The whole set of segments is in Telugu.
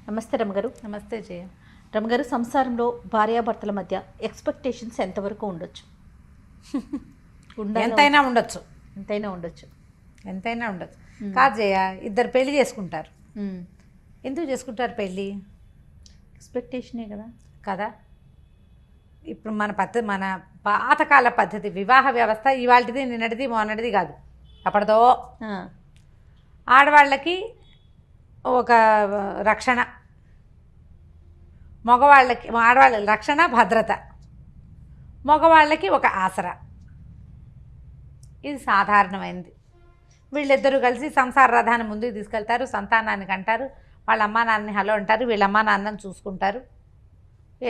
నమస్తే రమగారు. నమస్తే జయ. రమగారు, సంసారంలో భార్యాభర్తల మధ్య ఎక్స్పెక్టేషన్స్ ఎంతవరకు ఉండొచ్చు? ఎంతైనా ఉండొచ్చు. ఎంతైనా ఉండొచ్చు. కాదు జయ, ఇద్దరు పెళ్లి చేసుకుంటారు. ఎందుకు చేసుకుంటారు పెళ్ళి? ఎక్స్పెక్టేషనే కదా. కదా, ఇప్పుడు మన పాతకాల పద్ధతి వివాహ వ్యవస్థ ఇవాళది నిన్నటిది మొన్నటిది కాదు, అప్పటిదో. ఆడవాళ్ళకి ఒక రక్షణ, మగవాళ్ళకి ఆడవాళ్ళ రక్షణ భద్రత, మగవాళ్ళకి ఒక ఆసరా. ఇది సాధారణమైనది. వీళ్ళిద్దరూ కలిసి సంసార రథాన్ని ముందుకు తీసుకెళ్తారు, సంతానానికి అంటారు, వాళ్ళ అమ్మా నాన్నని హలో అంటారు, వీళ్ళ అమ్మా నాన్నని చూసుకుంటారు,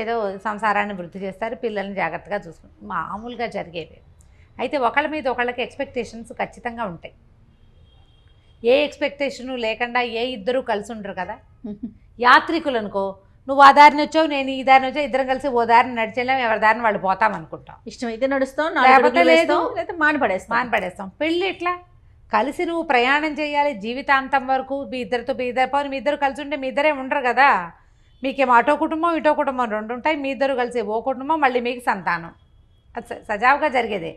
ఏదో సంసారాన్ని వృద్ధి చేస్తారు, పిల్లల్ని జాగ్రత్తగా చూసుకుంటారు. మామూలుగా జరిగేవి. అయితే ఒకళ్ళ మీద ఒకళ్ళకి ఎక్స్పెక్టేషన్స్ ఖచ్చితంగా ఉంటాయి. ఏ ఎక్స్పెక్టేషను లేకుండా ఏ ఇద్దరూ కలిసి ఉండరు కదా. యాత్రికులు అనుకో, నువ్వు ఆ దారిని వచ్చావు, నేను ఈ దారిని వచ్చావు, ఇద్దరం కలిసి ఓ దారిని నడిచేలాం, ఎవరి దారిని వాళ్ళు పోతాం అనుకుంటాం. ఇష్టమైతే నడుస్తాం, లేకపోతే లేదు, మానపడేస్తాం. పెళ్ళి ఇట్లా కలిసి నువ్వు ప్రయాణం చేయాలి జీవితాంతం వరకు. మీ ఇద్దరు కలిసి ఉంటే మీ ఇద్దరే ఉండరు కదా. మీకేమో అటో కుటుంబం ఇటో కుటుంబం రెండు ఉంటాయి, మీ ఇద్దరు కలిసి ఓ కుటుంబం, మళ్ళీ మీకు సంతానం. అది సజావుగా జరిగేదే.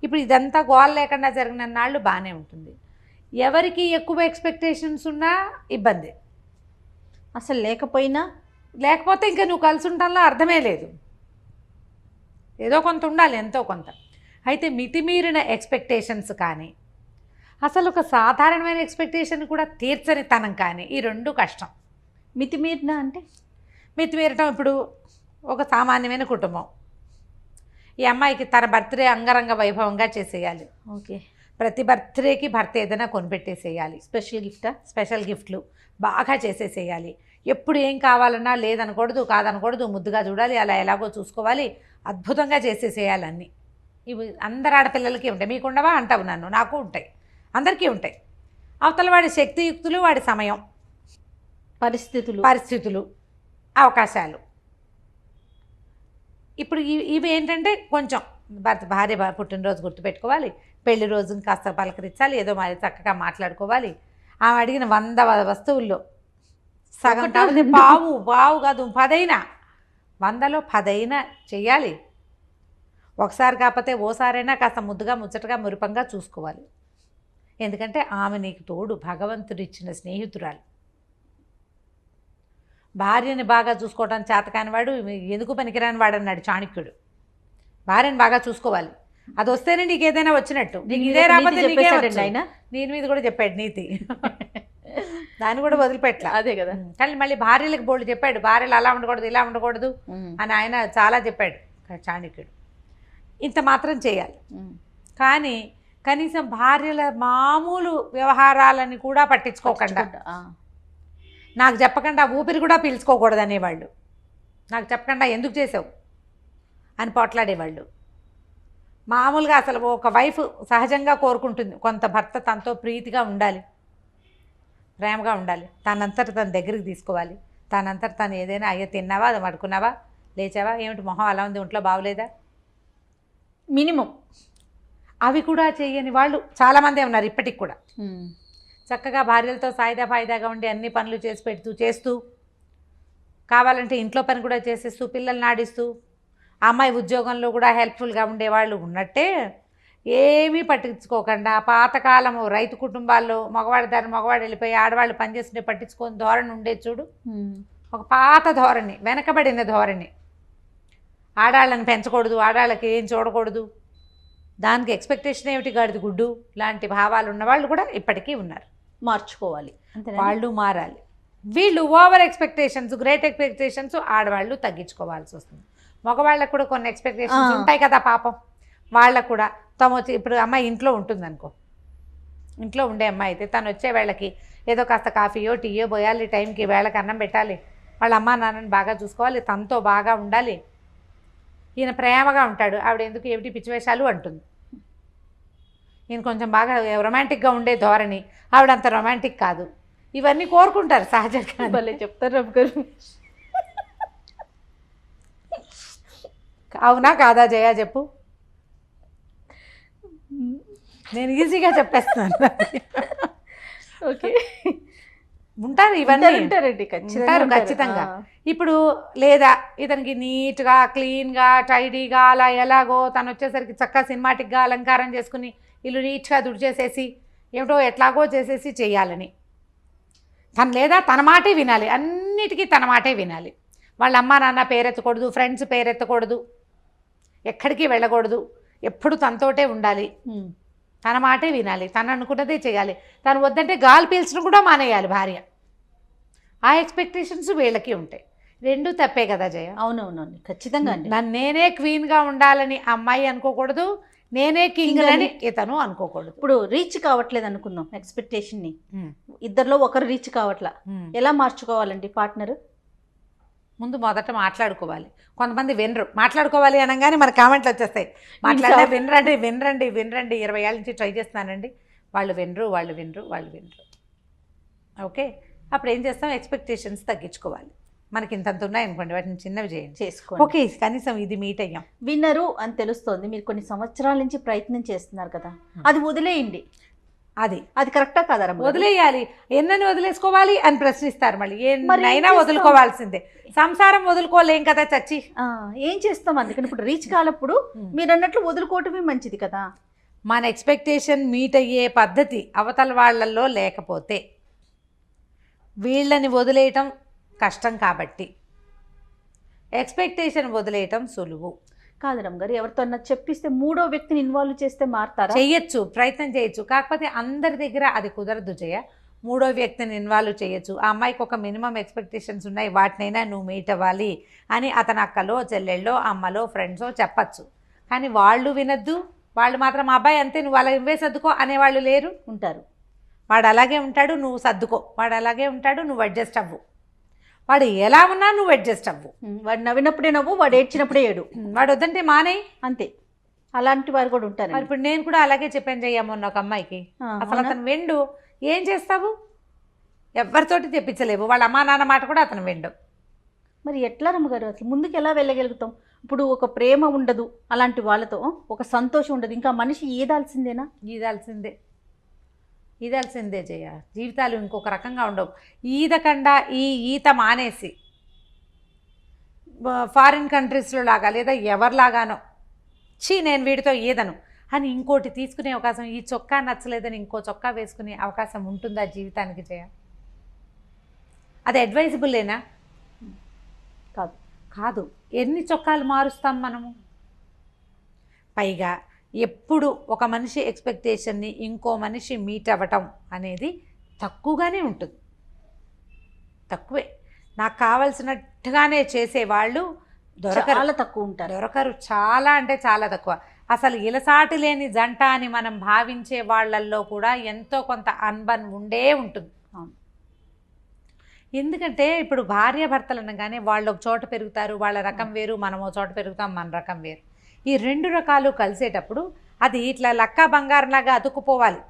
ఇప్పుడు ఇదంతా గోల్ లేకుండా జరిగిన నాళ్ళు బాగానే ఉంటుంది. ఎవరికి ఎక్కువ ఎక్స్పెక్టేషన్స్ ఉన్నా ఇబ్బంది. అసలు లేకపోతే ఇంకా నువ్వు కలిసి ఉండటంలో అర్థమే లేదు. ఏదో కొంత ఉండాలి, ఎంతో కొంత. అయితే మితిమీరిన ఎక్స్పెక్టేషన్స్ కానీ, అసలు ఒక సాధారణమైన ఎక్స్పెక్టేషన్ కూడా తీర్చని తనం కానీ, ఈ రెండు కష్టం. మితిమీరటం ఇప్పుడు ఒక సామాన్యమైన కుటుంబం, ఈ అమ్మాయికి తన బర్త్డే అంగరంగ వైభవంగా చేసేయాలి. ఓకే, ప్రతి బర్త్డేకి భర్త ఏదైనా కొనిపెట్టేసేయాలి. స్పెషల్ గిఫ్ట్లు బాగా చేసేసేయాలి. ఎప్పుడు ఏం కావాలన్నా లేదనకూడదు, కాదనకూడదు, ముద్దుగా చూడాలి, అలా ఎలాగో చూసుకోవాలి, అద్భుతంగా చేసేసేయాలన్నీ. ఇవి అందరు ఆడపిల్లలకి ఉంటాయి. మీకు ఉండవా అంటావు నన్ను, నాకు ఉంటాయి, అందరికీ ఉంటాయి. అవతల వాడి శక్తియుక్తులు, వాడి సమయం, పరిస్థితులు, అవకాశాలు. ఇప్పుడు ఇవి ఏంటంటే కొంచెం భార్య పుట్టినరోజు గుర్తుపెట్టుకోవాలి, పెళ్లి రోజుని కాస్త పలకరించాలి, ఏదో మరి చక్కగా మాట్లాడుకోవాలి. ఆమె అడిగిన 100 వస్తువుల్లో సగం కాకపోతే పావు కాదు 10 100లో 10 చెయ్యాలి. ఒకసారి కాకపోతే ఓసారైనా కాస్త ముద్దుగా ముచ్చటగా మురిపంగా చూసుకోవాలి. ఎందుకంటే ఆమె నీకు తోడు, భగవంతుడు ఇచ్చిన స్నేహితురాలు. భార్యని బాగా చూసుకోవడం చేతకాని వాడు ఎందుకు పనికిరాని వాడు అన్నాడు చాణక్యుడు. భార్యని బాగా చూసుకోవాలి, అది వస్తేనే నీకు ఏదైనా వచ్చినట్టు. నీకు ఇదే రాకపోతే ఆయన దీని మీద కూడా చెప్పాడు నీతి. దాన్ని కూడా వదిలిపెట్టలే. అదే కదా. కానీ మళ్ళీ భార్యలకు బోల్డ్ చెప్పాడు, భార్యలు అలా ఉండకూడదు ఇలా ఉండకూడదు అని ఆయన చాలా చెప్పాడు చాణక్యుడు. ఇంత మాత్రం చేయాలి. కానీ కనీసం భార్యల మామూలు వ్యవహారాలని కూడా పట్టించుకోకుండా, నాకు చెప్పకుండా ఊపిరి కూడా పీల్చుకోకూడదు అనేవాళ్ళు. నాకు చెప్పకుండా ఎందుకు చేసావు అని పోట్లాడేవాళ్ళు. మామూలుగా అసలు ఒక వైఫ్ సహజంగా కోరుకుంటుంది కొంత భర్త తనతో ప్రీతిగా ఉండాలి, ప్రేమగా ఉండాలి, తనంతట తన దగ్గరికి తీసుకోవాలి, తనంతట తను ఏదైనా అయ్యో తిన్నావా, అది పడుకున్నావా, లేచావా, ఏమిటి మొహం అలా ఉంది, ఒంట్లో బాగోలేదా, మినిమం అవి కూడా చేయని వాళ్ళు చాలామందే ఉన్నారు ఇప్పటికి కూడా. చక్కగా భార్యలతో ఫాయిదాగా ఉండి అన్ని పనులు చేస్తూ కావాలంటే ఇంట్లో పని కూడా చేసేస్తూ పిల్లల్ని ఆడిస్తూ అమ్మాయి ఉద్యోగంలో కూడా హెల్ప్ఫుల్గా ఉండేవాళ్ళు ఉన్నట్టే, ఏమీ పట్టించుకోకుండా పాతకాలము రైతు కుటుంబాల్లో మగవాడు వెళ్ళిపోయి ఆడవాళ్ళు పనిచేస్తుంటే పట్టించుకొని ధోరణి ఉండేది చూడు. ఒక పాత ధోరణి, వెనకబడిన ధోరణి. ఆడాళ్ళని పెంచకూడదు, ఆడాళ్ళకి ఏం చూడకూడదు, దానికి ఎక్స్పెక్టేషన్ ఏమిటి, గాడిది గుడ్డు లాంటి భావాలు ఉన్నవాళ్ళు కూడా ఇప్పటికీ ఉన్నారు. మార్చుకోవాలి, వాళ్ళు మారాలి. వీళ్ళు ఓవర్ ఎక్స్పెక్టేషన్స్, గ్రేట్ ఎక్స్పెక్టేషన్స్ ఆడవాళ్ళు తగ్గించుకోవాల్సి వస్తుంది. మగవాళ్ళకు కూడా కొన్ని ఎక్స్పెక్టేషన్స్ ఉంటాయి కదా పాపం. వాళ్ళకు కూడా ఇప్పుడు అమ్మాయి ఇంట్లో ఉంటుందనుకో, ఇంట్లో ఉండే అమ్మాయి అయితే తను వచ్చే వేళకి ఏదో కాస్త కాఫీయో టీయో పోయాలి, టైంకి వేళకి అన్నం పెట్టాలి, వాళ్ళ అమ్మా నాన్నని బాగా చూసుకోవాలి, తనతో బాగా ఉండాలి. ఈయన ప్రేమగా ఉంటాడు, ఆవిడ ఎందుకు ఏమిటి పిచ్చివేషాలు అంటుంది. ఈయన కొంచెం బాగా రొమాంటిక్గా ఉండే ధోరణి, ఆవిడ అంత రొమాంటిక్ కాదు. ఇవన్నీ కోరుకుంటారు సహజంగా. భలే చెప్తారు రమగారు. అవునా కాదా జయ, చెప్పు. నేను ఈజీగా చెప్పేస్తున్నాను. ఓకే, ఉంటారు ఇవన్నీ ఉంటారండి ఉంటారు ఖచ్చితంగా. ఇప్పుడు లేదా ఇతనికి నీట్గా క్లీన్గా టైడీగా అలా ఎలాగో తను వచ్చేసరికి చక్కగా సినిమాటిక్గా అలంకారం చేసుకుని ఇల్లు నీట్గా దుడిచేసేసి ఏమిటో ఎట్లాగో చేసేసి చేయాలని తను లేదా తన మాటే వినాలి, అన్నిటికీ తన మాటే వినాలి. వాళ్ళ అమ్మ నాన్న పేరెత్తకూడదు, ఫ్రెండ్స్ పేరెత్తకూడదు, ఎక్కడికి వెళ్ళకూడదు, ఎప్పుడు తనతోటే ఉండాలి, తన మాటే వినాలి, తను అనుకున్నదే చేయాలి. తను వద్దంటే గాలి పీల్చడం కూడా మానేయాలి భార్య. ఆ ఎక్స్పెక్టేషన్స్ వీళ్ళకి ఉంటాయి. రెండూ తప్పే కదా జయ. అవునవునండి ఖచ్చితంగా అండి. నన్ను నేనే క్వీన్గా ఉండాలని అమ్మాయి అనుకోకూడదు, నేనే కింగ్ అని ఇతను అనుకోకూడదు. ఇప్పుడు రీచ్ కావట్లేదు అనుకుందాం ఎక్స్పెక్టేషన్ని, ఇద్దరిలో ఒకరు రీచ్ కావట్లా, ఎలా మార్చుకోవాలండి పార్ట్నర్? ముందు మొదట మాట్లాడుకోవాలి. కొంతమంది వినరు, మాట్లాడుకోవాలి అనగానే మన కామెంట్లు వచ్చేస్తాయి, వినరండి వినరండి వినరండి, 20 ఏళ్ళ నుంచి ట్రై చేస్తున్నానండి, వాళ్ళు వినరు. ఓకే, అప్పుడు ఏం చేస్తాం, ఎక్స్పెక్టేషన్స్ తగ్గించుకోవాలి. మనకి ఇంతంత ఉన్నాయనుకోండి, వాటిని చిన్నవి చేసుకోండి. ఓకే, కనీసం ఇది మీట్ అయ్యాం, విన్నరు అని తెలుస్తోంది. మీరు కొన్ని సంవత్సరాల నుంచి ప్రయత్నం చేస్తున్నారు కదా, అది వదిలేయండి. అది కరెక్టా కదా? వదిలేయాలి. ఎన్నని వదిలేసుకోవాలి అని ప్రశ్నిస్తారు మళ్ళీ. ఏమైనా వదులుకోవాల్సిందే. సంసారం వదులుకోలేం కదా చచ్చి. ఏం చేస్తాం? అందుకని ఇప్పుడు రీచ్ కాలప్పుడు మీరు అన్నట్లు వదులుకోవటమే మంచిది కదా. మన ఎక్స్పెక్టేషన్ మీట్ అయ్యే పద్ధతి అవతల వాళ్ళల్లో లేకపోతే వీళ్ళని వదిలేయటం కష్టం, కాబట్టి ఎక్స్పెక్టేషన్ వదిలేయటం సులువు కాదు రమ్మగారు. ఎవరితో చెప్పిస్తే మూడో వ్యక్తిని ఇన్వాల్వ్ చేస్తే మారుతారా? చేయొచ్చు, ప్రయత్నం చేయొచ్చు. కాకపోతే అందరి దగ్గర అది కుదరదు జయ. మూడో వ్యక్తిని ఇన్వాల్వ్ చేయొచ్చు. ఆ అమ్మాయికి ఒక మినిమం ఎక్స్పెక్టేషన్స్ ఉన్నాయి, వాటినైనా నువ్వు మీట్ అవ్వాలి అని అతని అక్కలో చెల్లెళ్ళో అమ్మలో ఫ్రెండ్సో చెప్పచ్చు. కానీ వాళ్ళు వినద్దు. వాళ్ళు మాత్రం అబ్బాయి అంతే, నువ్వు అలా ఇవ్వే సర్దుకో అనేవాళ్ళు లేరు. ఉంటారు. వాడు అలాగే ఉంటాడు, నువ్వు సర్దుకో. వాడు అలాగే ఉంటాడు, నువ్వు అడ్జస్ట్ అవ్వు. వాడు ఎలా ఉన్నా నువ్వు అడ్జస్ట్ అవ్వు. వాడు నవ్వినప్పుడే నవ్వు, వాడు ఏడ్చినప్పుడే ఏడు. వాడు వద్దంటే మానేయి, అంతే. అలాంటి వారు కూడా ఉంటారు. మరి ఇప్పుడు నేను కూడా అలాగే చెప్పాను చెయ్యమ్మన్న ఒక అమ్మాయికి. అసలు అతను వెండు, ఏం చేస్తావు? ఎవరితోటి తెప్పించలేవు. వాళ్ళ అమ్మా నాన్న మాట కూడా అతను వెండు. మరి ఎట్లా రమ్మగారు అసలు ముందుకు ఎలా వెళ్ళగలుగుతాం? ఇప్పుడు ఒక ప్రేమ ఉండదు, అలాంటి వాళ్ళతో ఒక సంతోషం ఉండదు, ఇంకా మనిషి ఈదాల్సిందేనా? ఈదాల్సిందే జయ. జీవితాలు ఇంకొక రకంగా ఉండవు. ఈదకుండా ఈత మానేసి ఫారిన్ కంట్రీస్లో లాగా లేదా ఎవరిలాగానో నేను వీడితో ఈదను అని ఇంకోటి తీసుకునే అవకాశం, ఈ చొక్కా నచ్చలేదని ఇంకో చొక్కా వేసుకునే అవకాశం ఉంటుందా జీవితానికి జయ? అది అడ్వైజబుల్లేనా? కాదు. ఎన్ని చొక్కాలు మారుస్తాం మనము? పైగా ఎప్పుడు ఒక మనిషి ఎక్స్పెక్టేషన్ని ఇంకో మనిషి మీట్ అవ్వటం అనేది తక్కువగానే ఉంటుంది. తక్కువే. నాకు కావాల్సినట్టుగానే చేసేవాళ్ళు చాలా తక్కువ ఉంటారు. దొరకరు. చాలా అంటే చాలా తక్కువ. అసలు ఇలసాటి లేని జంట అని మనం భావించే వాళ్ళల్లో కూడా ఎంతో కొంత అన్బన్ ఉండే ఉంటుంది. ఎందుకంటే ఇప్పుడు భార్యాభర్తలు అనగానే వాళ్ళు ఒక చోట పెరుగుతారు, వాళ్ళ రకం వేరు, మనం ఒక చోట పెరుగుతాం, మన రకం వేరు. ఈ రెండు రకాలు కలిసేటప్పుడు అది ఇట్లా లక్క బంగారంలాగా అతుక్కుపోవాలి.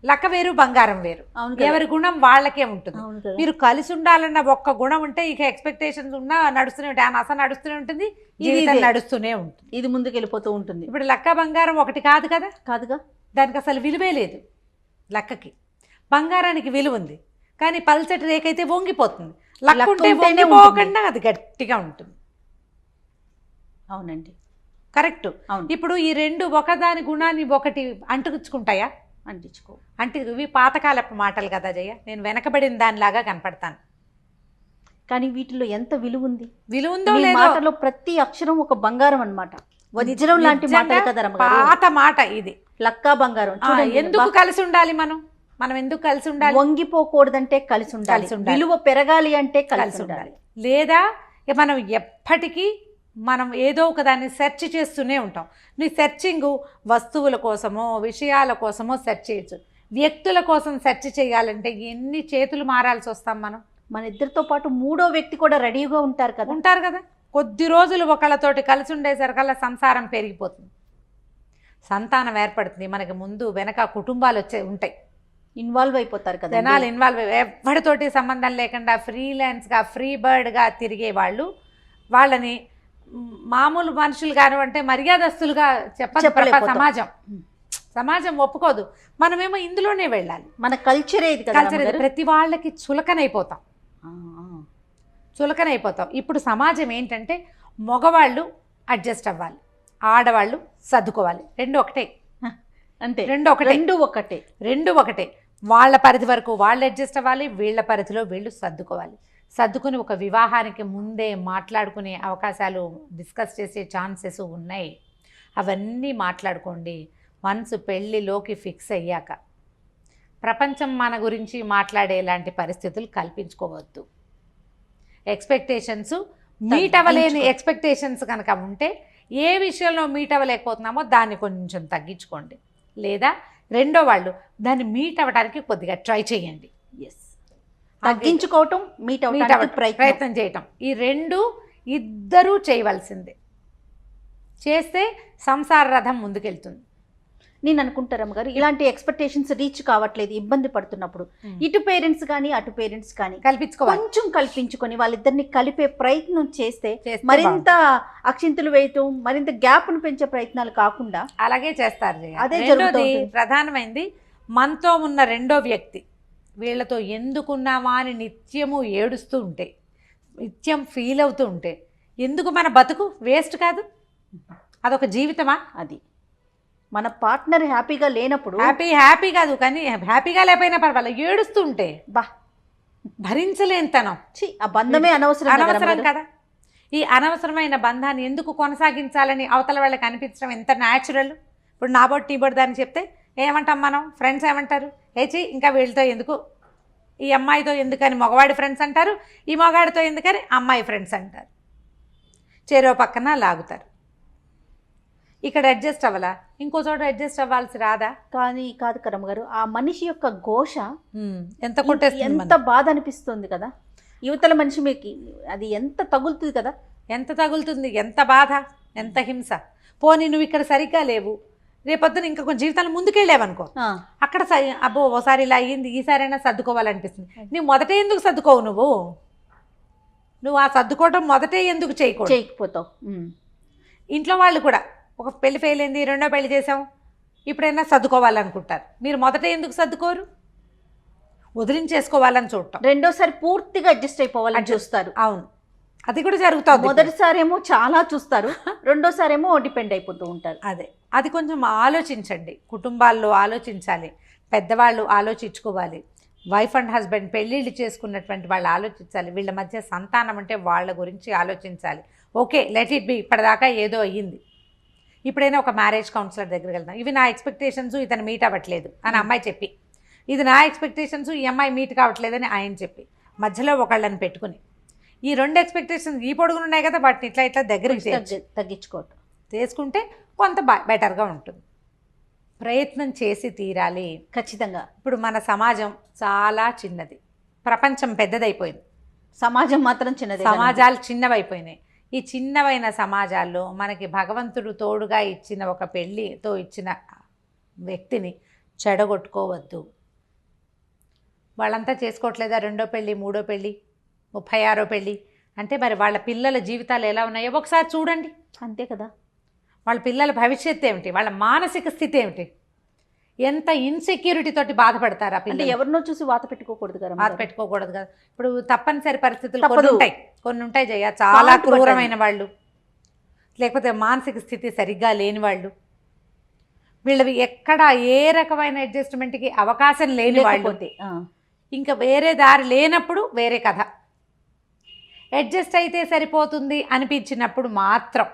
లక్క వేరు, బంగారం వేరు. ఎవరి గుణం వాళ్ళకే ఉంటుంది. మీరు కలిసి ఉండాలన్న ఒక్క గుణం ఉంటే ఇక ఎక్స్పెక్టేషన్స్ ఉన్నా నడుస్తూనే ఉంటాయి. ఆ నస నడుస్తూనే ఉంటుంది, ఇది నడుస్తూనే ఉంటుంది, ఇది ముందుకు వెళ్ళిపోతూ ఉంటుంది. ఇప్పుడు లక్క బంగారం ఒకటి కాదు కదా. కాదుగా. దానికి అసలు విలువే లేదు. లక్కకి బంగారానికి విలువ ఉంది, కానీ పల్చటి రేకైతే వంగిపోతుంది. లక్క ఉంటే వంగిపోకుండా అది గట్టిగా ఉంటుంది. అవునండి, కరెక్ట్. ఇప్పుడు ఈ రెండు ఒకదాని గుణాన్ని ఒకటి అంటుకుంటాయా? ఇవి పాతకాలపు మాటలు కదా జయ. నేను వెనకబడిన దానిలాగా కనపడతాను, కానీ వీటిలో ఎంత విలువ ఉంది? విలువ ఉందో లేదో. మాటలో ప్రతి అక్షరం ఒక బంగారం అన్నమాట, వజ్రం లాంటి మాట కదా. పాత మాట ఇది, లక్కా బంగారం. ఎందుకు కలిసి ఉండాలి? మనం ఎందుకు కలిసి ఉండాలి? వంగిపోకూడదంటే కలిసి ఉండాలి, విలువ పెరగాలి అంటే కలిసి ఉండాలి. లేదా మనం ఎప్పటికీ మనం ఏదో ఒక దాన్ని సెర్చ్ చేస్తూనే ఉంటాం. నీ సెర్చింగ్ వస్తువుల కోసమో విషయాల కోసమో సెర్చ్ చేయొచ్చు. వ్యక్తుల కోసం సెర్చ్ చేయాలంటే ఎన్ని చేతులు మారాల్సి వస్తాం మనం. మన ఇద్దరితో పాటు మూడో వ్యక్తి కూడా రెడీగా ఉంటారు కదా. కొద్ది రోజులు ఒకళ్ళతోటి కలిసి ఉండేసరికల్లా సంసారం పెరిగిపోతుంది, సంతానం ఏర్పడుతుంది. మనకి ముందు వెనక కుటుంబాలు ఉంటాయి, ఇన్వాల్వ్ అయిపోతారు కదా. జనాలు ఇన్వాల్వ్ ఎవరితోటి సంబంధం లేకుండా ఫ్రీలాన్స్గా ఫ్రీ బర్డ్గా తిరిగే వాళ్ళని మామూలు మనుషులు కానివంటే మర్యాదస్తులుగా చెప్పలేక సమాజం సమాజం ఒప్పుకోదు, మనమేమో ఇందులోనే వెళ్ళాలి. మన కల్చరే ఇది కదా కల్చర్ అమ్మగారు. ప్రతి వాళ్ళకి చులకనైపోతాం. ఆ, ఆ. చులకనైపోతాం. ఇప్పుడు సమాజం ఏంటంటే మగవాళ్ళు అడ్జస్ట్ అవ్వాలి, ఆడవాళ్ళు సర్దుకోవాలి. రెండు ఒకటే, అంతే. రెండు ఒకటే, రెండు ఒకటే. వాళ్ళ పరిధి వరకు వాళ్ళు అడ్జస్ట్ అవ్వాలి, వీళ్ళ పరిధిలో వీళ్ళు సర్దుకోవాలి. సర్దుకుని ఒక వివాహానికి ముందే మాట్లాడుకునే అవకాశాలు, డిస్కస్ చేసే ఛాన్సెస్ ఉన్నాయి. అవన్నీ మాట్లాడుకోండి. వన్స్ పెళ్ళిలోకి ఫిక్స్ అయ్యాక ప్రపంచం మన గురించి మాట్లాడేలాంటి పరిస్థితులు కల్పించుకోవద్దు. ఎక్స్పెక్టేషన్స్ మీట్ అవ్వలేని ఎక్స్పెక్టేషన్స్ కనుక ఉంటే, ఏ విషయంలో మీట్ అవ్వలేకపోతున్నామో దాన్ని కొంచెం తగ్గించుకోండి. లేదా రెండో వాళ్ళు దాన్ని మీట్ అవ్వడానికి కొద్దిగా ట్రై చేయండి. ఎస్, తగ్గించుకోవటం, మీట్ అవ్వడానికి ప్రయత్నం చేయటం, ఈ రెండు ఇద్దరూ చేయవలసిందే. చేస్తే సంసార రథం ముందుకెళ్తుంది. నేను అనుకుంటారమ్మ గారు, ఇలాంటి ఎక్స్పెక్టేషన్స్ రీచ్ కావట్లేదు, ఇబ్బంది పడుతున్నప్పుడు ఇటు పేరెంట్స్ కానీ అటు పేరెంట్స్ కానీ కల్పించుకోవాలి. కొంచెం కల్పించుకొని వాళ్ళిద్దరిని కలిపే ప్రయత్నం చేస్తే మరింత అక్షింతలు వేయటం, మరింత గ్యాప్ను పెంచే ప్రయత్నాలు కాకుండా అలాగే చేస్తారు. అదే ప్రధానమైంది, మనతో ఉన్న రెండో వ్యక్తి వీళ్ళతో ఎందుకున్నామా అని నిత్యము ఏడుస్తూ ఉంటే, నిత్యం ఫీల్ అవుతూ ఉంటే, ఎందుకు మన బతుకు వేస్ట్ కాదు? అదొక జీవితమా? అది మన పార్ట్నర్ హ్యాపీగా లేనప్పుడు, హ్యాపీ కాదు కానీ హ్యాపీగా లేకపోయినా పర్వాలేదు, ఏడుస్తూ ఉంటే భరించలేనితనం. ఆ బంధమే అనవసరం కదా. ఈ అనవసరమైన బంధాన్ని ఎందుకు కొనసాగించాలని అవతల వాళ్ళకి అనిపించడం ఎంత న్యాచురల్. ఇప్పుడు నా బొట్టు నీ బొట్టు అని చెప్తే ఏమంటాం మనం? ఫ్రెండ్స్ ఏమంటారు? ఏచి ఇంకా వీళ్ళతో ఎందుకు, ఈ అమ్మాయితో ఎందుకని మగవాడి ఫ్రెండ్స్ అంటారు, ఈ మగాడితో ఎందుకని అమ్మాయి ఫ్రెండ్స్ అంటారు. చెరో పక్కన లాగుతారు. ఇక్కడ అడ్జస్ట్ అవ్వాలా, ఇంకో చోట అడ్జస్ట్ అవ్వాల్సి రాదా? కానీ కాదు కరమ్మ గారు, ఆ మనిషి యొక్క ఘోష ఎంత కొట్టేస్తుంది, ఎంత బాధ అనిపిస్తుంది కదా. యువతల మనిషి మీకు అది ఎంత తగులుతుంది కదా, ఎంత తగులుతుంది, ఎంత బాధ, ఎంత హింస. పోనీ నువ్వు ఇక్కడ సరిగ్గా లేవు, రేపొద్దున ఇంకా కొంచెం జీవితాలు ముందుకెళ్ళావనుకో, అక్కడ అబ్బో ఓసారి ఇలా అయ్యింది, ఈసారైనా సర్దుకోవాలనిపిస్తుంది. నువ్వు మొదటే ఎందుకు సర్దుకోవు? నువ్వు ఆ సర్దుకోవటం మొదటే ఎందుకు చేయకపోతావు? ఇంట్లో వాళ్ళు కూడా ఒక పెళ్లి ఫెయిల్ అయింది, రెండో పెళ్లి చేసాం, ఇప్పుడైనా సర్దుకోవాలనుకుంటారు. మీరు మొదట ఎందుకు సర్దుకోరు? వదిలించేసుకోవాలని చూడటం, రెండోసారి పూర్తిగా అడ్జస్ట్ అయిపోవాలని చూస్తారు. అవును, అది కూడా జరుగుతుంది. మొదటిసారేమో చాలా చూస్తారు, రెండోసారేమో డిపెండ్ అయిపోతూ ఉంటారు. అది కొంచెం ఆలోచించండి. కుటుంబాల్లో ఆలోచించాలి, పెద్దవాళ్ళు ఆలోచించుకోవాలి. వైఫ్ అండ్ హస్బెండ్ పెళ్ళిళ్ళు చేసుకున్నటువంటి వాళ్ళు ఆలోచించాలి. వీళ్ళ మధ్య సంతానం అంటే వాళ్ళ గురించి ఆలోచించాలి. ఓకే, లెట్ ఇట్ బి, ఇప్పటిదాకా ఏదో అయ్యింది, ఇప్పుడైనా ఒక మ్యారేజ్ కౌన్సిలర్ దగ్గరికి వెళ్తాం. ఇవి నా ఎక్స్పెక్టేషన్స్, ఇతను మీట్ అవ్వట్లేదు అని అమ్మాయి చెప్పి, ఇది నా ఎక్స్పెక్టేషన్స్, ఈ అమ్మాయి మీట్ కావట్లేదని ఆయన చెప్పి, మధ్యలో ఒకళ్ళని పెట్టుకుని ఈ రెండు ఎక్స్పెక్టేషన్స్ ఈ పొడుగులు ఉన్నాయి కదా, వాటిని ఇట్లా ఇట్లా దగ్గరికి తగ్గించుకోవటం చేసుకుంటే కొంత బెటర్గా ఉంటుంది. ప్రయత్నం చేసి తీరాలి ఖచ్చితంగా. ఇప్పుడు మన సమాజం చాలా చిన్నది, ప్రపంచం పెద్దదైపోయింది, సమాజం మాత్రం చిన్నది, సమాజాలు చిన్నవైపోయినాయి. ఈ చిన్నవైన సమాజాల్లో మనకి భగవంతుడు తోడుగా ఇచ్చిన ఒక పెళ్ళితో ఇచ్చిన వ్యక్తిని చెడగొట్టుకోవద్దు. వాళ్ళంతా చేసుకోవట్లేదా రెండో పెళ్ళి, మూడో పెళ్ళి, 36వ పెళ్ళి అంటే మరి వాళ్ళ పిల్లల జీవితాలు ఎలా ఉన్నాయో ఒకసారి చూడండి. అంతే కదా. వాళ్ళ పిల్లల భవిష్యత్తు ఏమిటి, వాళ్ళ మానసిక స్థితి ఏమిటి, ఎంత ఇన్సెక్యూరిటీ తోటి బాధపడతారు ఆ పిల్లలు. ఎవరినో చూసి వాత పెట్టుకోకూడదు కదా, వాత పెట్టుకోకూడదు కదా. ఇప్పుడు తప్పనిసరి పరిస్థితులు కొన్ని ఉంటాయి జయ, చాలా క్రూరమైన వాళ్ళు, లేకపోతే మానసిక స్థితి సరిగ్గా లేని వాళ్ళు, వీళ్ళవి ఎక్కడ ఏ రకమైన అడ్జస్ట్మెంట్కి అవకాశం లేని వాళ్ళు, ఇంకా వేరే దారి లేనప్పుడు వేరే కథ. అడ్జస్ట్ అయితే సరిపోతుంది అనిపించినప్పుడు మాత్రం,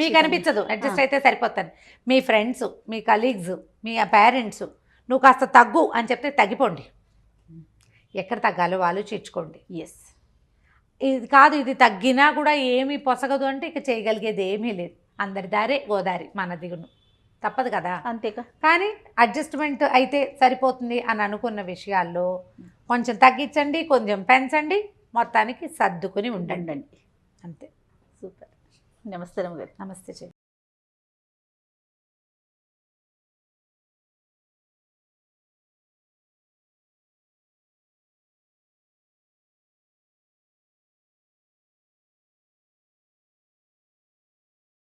మీకు అనిపించదు అడ్జస్ట్ అయితే సరిపోతాను, మీ ఫ్రెండ్స్, మీ కలీగ్స్, మీ పేరెంట్స్ నువ్వు కాస్త తగ్గు అని చెప్తే తగ్గిపోండి. ఎక్కడ తగ్గాలో ఆలోచించుకోండి. ఎస్, ఇది కాదు, ఇది తగ్గినా కూడా ఏమీ పొసగదు అంటే ఇక చేయగలిగేది ఏమీ లేదు. అందరి దారే గోదారి, మన దిగును తప్పదు కదా. అంతేకా. కానీ అడ్జస్ట్మెంట్ అయితే సరిపోతుంది అని అనుకున్న విషయాల్లో కొంచెం తగ్గించండి, కొంచెం పెంచండి, మొత్తానికి సర్దుకుని ఉండండి. అంతే. సూపర్. నమస్తే. నమస్తే.